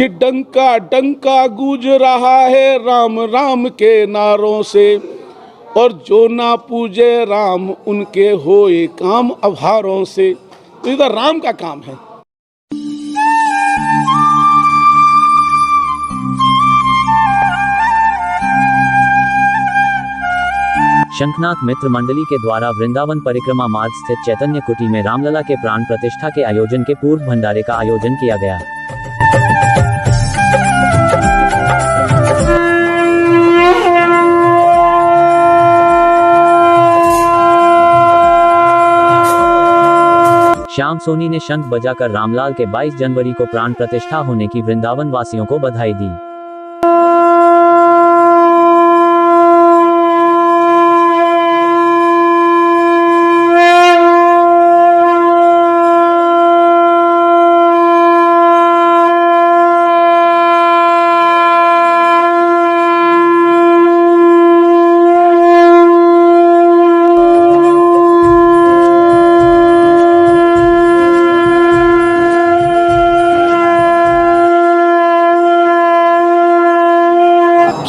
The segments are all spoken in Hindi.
कि डंका डंका गूंज रहा है राम राम के नारों से, और जो ना पूजे राम उनके होए काम अभारों से। तो इधर राम का काम है। शंखनाथ मित्र मंडली के द्वारा वृंदावन परिक्रमा मार्ग स्थित चैतन्य कुटी में रामलला के प्राण प्रतिष्ठा के आयोजन के पूर्व भंडारे का आयोजन किया गया। श्याम सोनी ने शंख बजाकर रामलाल के 22 जनवरी को प्राण प्रतिष्ठा होने की वृंदावन वासियों को बधाई दी।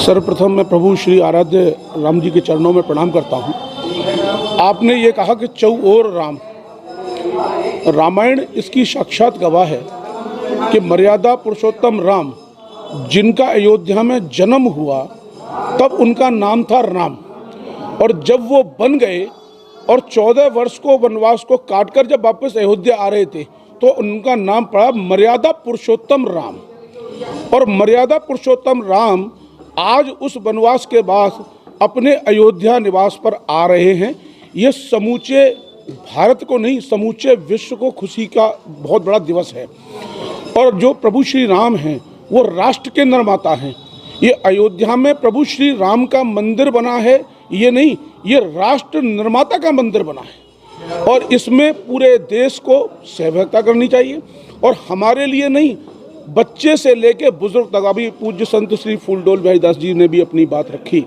सर्वप्रथम मैं प्रभु श्री आराध्य राम जी के चरणों में प्रणाम करता हूँ। आपने ये कहा कि चौओर राम, रामायण इसकी साक्षात गवाह है कि मर्यादा पुरुषोत्तम राम जिनका अयोध्या में जन्म हुआ तब उनका नाम था राम, और जब वो बन गए और 14 वर्ष को वनवास को काटकर जब वापस अयोध्या आ रहे थे तो उनका नाम पड़ा मर्यादा पुरुषोत्तम राम। और मर्यादा पुरुषोत्तम राम आज उस वनवास के बाद अपने अयोध्या निवास पर आ रहे हैं। ये समूचे भारत को नहीं, समूचे विश्व को खुशी का बहुत बड़ा दिवस है। और जो प्रभु श्री राम हैं वो राष्ट्र के निर्माता हैं। ये अयोध्या में प्रभु श्री राम का मंदिर बना है, ये नहीं, ये राष्ट्र निर्माता का मंदिर बना है। और इसमें पूरे देश को सहभागिता करनी चाहिए। और हमारे लिए नहीं, बच्चे से लेके बुजुर्ग तक, अभी पूज्य संत श्री फूलडोल भाई दास जी ने भी अपनी बात रखी,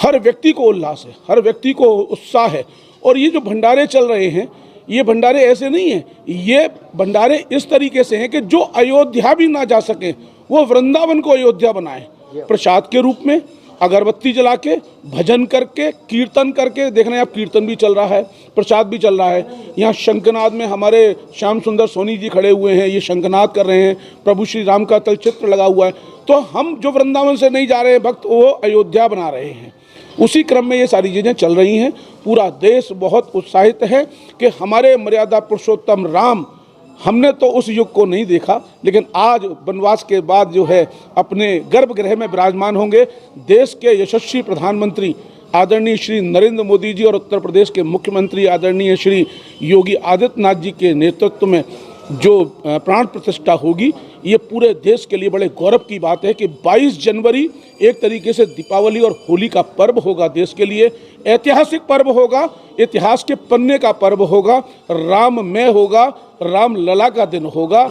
हर व्यक्ति को उल्लास है, हर व्यक्ति को उत्साह है। और ये जो भंडारे चल रहे हैं, ये भंडारे ऐसे नहीं हैं, ये भंडारे इस तरीके से हैं कि जो अयोध्या भी ना जा सके वो वृंदावन को अयोध्या बनाए, प्रसाद के रूप में, अगरबत्ती जला के, भजन करके, कीर्तन करके। देखना आप, कीर्तन भी चल रहा है, प्रसाद भी चल रहा है। यहाँ शंखनाद में हमारे श्याम सुंदर सोनी जी खड़े हुए हैं, ये शंखनाद कर रहे हैं, प्रभु श्री राम का तलचित्र लगा हुआ है। तो हम जो वृंदावन से नहीं जा रहे हैं भक्त, वो अयोध्या बना रहे हैं। उसी क्रम में ये सारी चीज़ें चल रही हैं। पूरा देश बहुत उत्साहित है कि हमारे मर्यादा पुरुषोत्तम राम, हमने तो उस युग को नहीं देखा, लेकिन आज वनवास के बाद जो है अपने गर्भगृह में विराजमान होंगे। देश के यशस्वी प्रधानमंत्री आदरणीय श्री नरेंद्र मोदी जी और उत्तर प्रदेश के मुख्यमंत्री आदरणीय श्री योगी आदित्यनाथ जी के नेतृत्व में जो प्राण प्रतिष्ठा होगी, ये पूरे देश के लिए बड़े गौरव की बात है कि 22 जनवरी एक तरीके से दीपावली और होली का पर्व होगा। देश के लिए ऐतिहासिक पर्व होगा, इतिहास के पन्ने का पर्व होगा, राममय होगा, राम लला का दिन होगा।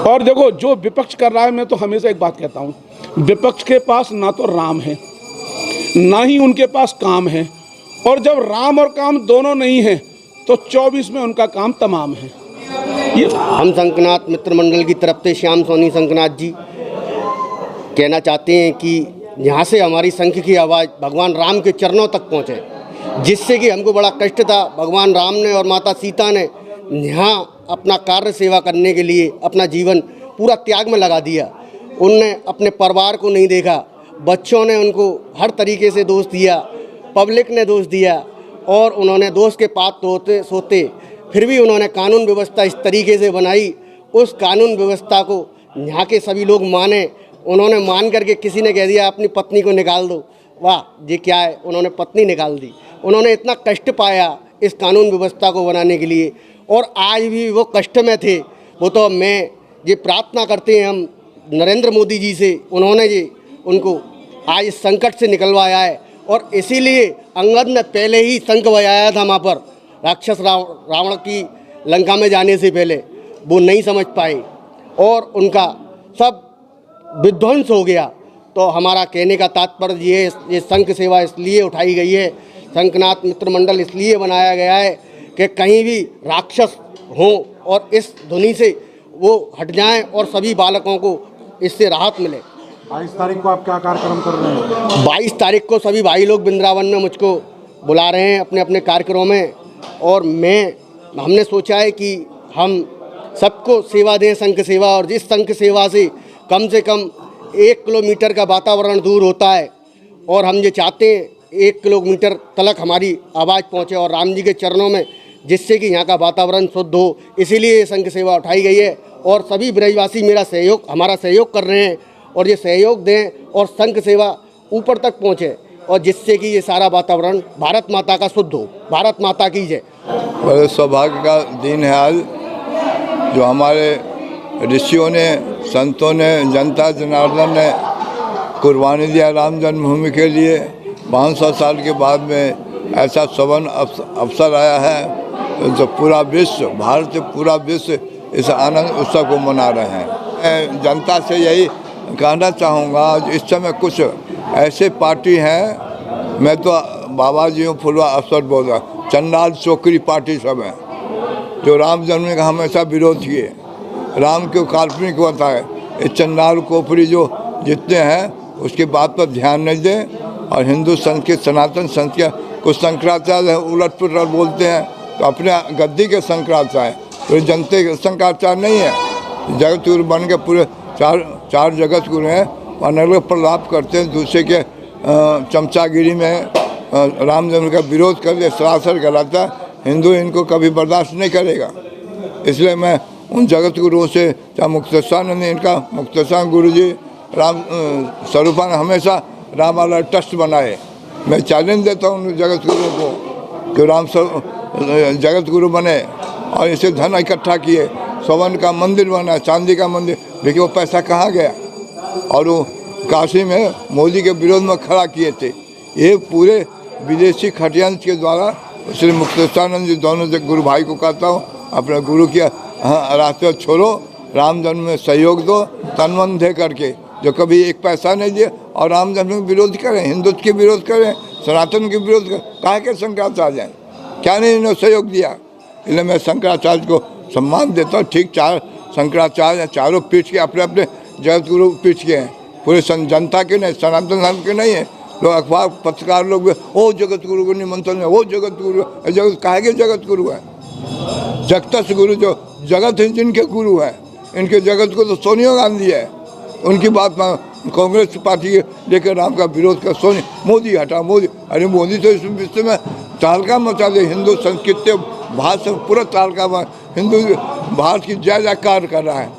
और देखो, जो विपक्ष कर रहा है, मैं तो हमेशा एक बात कहता हूँ, विपक्ष के पास ना तो राम है ना ही उनके पास काम है। और जब राम और काम दोनों नहीं है तो 24 में उनका काम तमाम है। हम शंखनाथ मित्र मंडल की तरफ से श्याम सोनी शंखनाथ जी कहना चाहते हैं कि यहाँ से हमारी शंख की आवाज़ भगवान राम के चरणों तक पहुँचे, जिससे कि हमको बड़ा कष्ट था। भगवान राम ने और माता सीता ने यहाँ अपना कार्य सेवा करने के लिए अपना जीवन पूरा त्याग में लगा दिया। उनने अपने परिवार को नहीं देखा, बच्चों ने उनको हर तरीके से दोष दिया, पब्लिक ने दोष दिया, और उन्होंने दोष के पात होते सोते फिर भी उन्होंने कानून व्यवस्था इस तरीके से बनाई, उस कानून व्यवस्था को यहाँ के सभी लोग माने। उन्होंने मान करके, किसी ने कह दिया अपनी पत्नी को निकाल दो, वाह ये क्या है, उन्होंने पत्नी निकाल दी। उन्होंने इतना कष्ट पाया इस कानून व्यवस्था को बनाने के लिए, और आज भी वो कष्ट में थे। वो तो मैं ये प्रार्थना करते हैं हम नरेंद्र मोदी जी से, उन्होंने ये उनको आज इस संकट से निकलवाया है। और इसीलिए अंगद ने पहले ही शंख बजाया था वहाँ पर, राक्षस रावण की लंका में जाने से पहले। वो नहीं समझ पाए और उनका सब विध्वंस हो गया। तो हमारा कहने का तात्पर्य ये शंख सेवा इसलिए उठाई गई है, शंखनाथ मित्र मंडल इसलिए बनाया गया है कि कहीं भी राक्षस हों और इस धुनी से वो हट जाएं और सभी बालकों को इससे राहत मिले। 22 तारीख को आप क्या कार्यक्रम कर रहे हैं? 22 तारीख को सभी भाई लोग वृंदावन में मुझको बुला रहे हैं अपने अपने कार्यक्रमों में, और हमने सोचा है कि हम सबको सेवा दें, संघ सेवा, और इस संघ सेवा से कम 1 किलोमीटर का वातावरण दूर होता है, और हम ये चाहते हैं 1 किलोमीटर तलक हमारी आवाज़ पहुँचे और राम जी के चरणों में, जिससे कि यहाँ का वातावरण शुद्ध हो। इसीलिए ये संघ सेवा उठाई गई है, और सभी ब्रजवासी हमारा सहयोग कर रहे हैं, और ये सहयोग दें और संघ सेवा ऊपर तक पहुँचे, और जिससे कि ये सारा वातावरण भारत माता का शुद्ध हो। भारत माता की जय। बड़े सौभाग्य का दिन है आज, जो हमारे ऋषियों ने, संतों ने, जनता जनार्दन ने कुर्बानी दिया राम जन्मभूमि के लिए। 500 साल के बाद में ऐसा स्वर्ण अवसर आया है, जो पूरा विश्व, भारत से पूरा विश्व इस आनंद उत्सव को मना रहे हैं। मैं जनता से यही कहना चाहूँगा, इस समय कुछ ऐसे पार्टी हैं, मैं तो बाबा जी फुलवा अफसर बोल रहा, चंडाल चौकरी पार्टी सब हैं, जो राम जन्म का हमेशा विरोध किए, राम को काल्पनिक बताए। इस चंडाल कोपरी जो जितने हैं उसकी बात पर ध्यान नहीं दें, और हिंदू संत के, सनातन संत के कुछ शंकराचार्य उलट पुलट बोलते हैं, तो अपने गद्दी के शंकराचार्य, तो जनते के शंकराचार्य नहीं है। जगत गुरु बन के पूरे चार जगत गुरु हैं, अलग प्रलाप करते हैं, दूसरे के चमचागिरी में राम जन्म का विरोध कर दे, सरासर गलत है। हिंदू इनको कभी बर्दाश्त नहीं करेगा। इसलिए मैं उन जगत गुरुओं से, चाहे मुक्तेश्वरानंद इनका, मुक्तेश्वर गुरु जी राम स्वरूपान हमेशा राम वाला ट्रस्ट बनाए। मैं चैलेंज देता हूँ जगत गुरुओं को कि राम जगत गुरु बने, और इसे धन इकट्ठा किए, स्वर्ण का मंदिर बना, चांदी का मंदिर, देखिए वो पैसा कहाँ गया। और वो काशी में मोदी के विरोध में खड़ा किए थे। ये पूरे विदेशी खटियांश के द्वारा। इसलिए मुक्तेश्वरानंद जी दोनों से गुरु भाई को कहता हूँ, अपने गुरु के रास्ते छोड़ो, राम जन्म में सहयोग दो, तन मन दे करके। जो कभी एक पैसा नहीं दिए और राम जन्म के विरोध करें, हिंदुत्व के विरोध करें, सनातन के विरोध करें, काहे के शंकराचार्य जाए, क्या नहीं इन्होंने सहयोग दिया। इसलिए मैं शंकराचार्य को सम्मान देता हूँ। ठीक 4 शंकराचार्य, चारों पीठ के अपने अपने जगत गुरु पीठ के हैं, पूरे जनता के नहीं, सनातन धर्म के नहीं है। लोग अखबार पत्रकार लोग भी, ओ जगत गुरु को निमंत्रण है, वो जगत गुरु, जगत काहे के जगत गुरु है। जगत गुरु जो जगत है, जिनके गुरु हैं, इनके जगत को तो सोनिया गांधी है। उनकी बात में कांग्रेस पार्टी लेकर राम का विरोध कर, मोदी हटा, मोदी, अरे मोदी तो इस विश्व में तालका मचा दे, हिंदू संस्कृति भारत से पूरा तालका में हिंदू भारत की जय जयकार कर रहा है।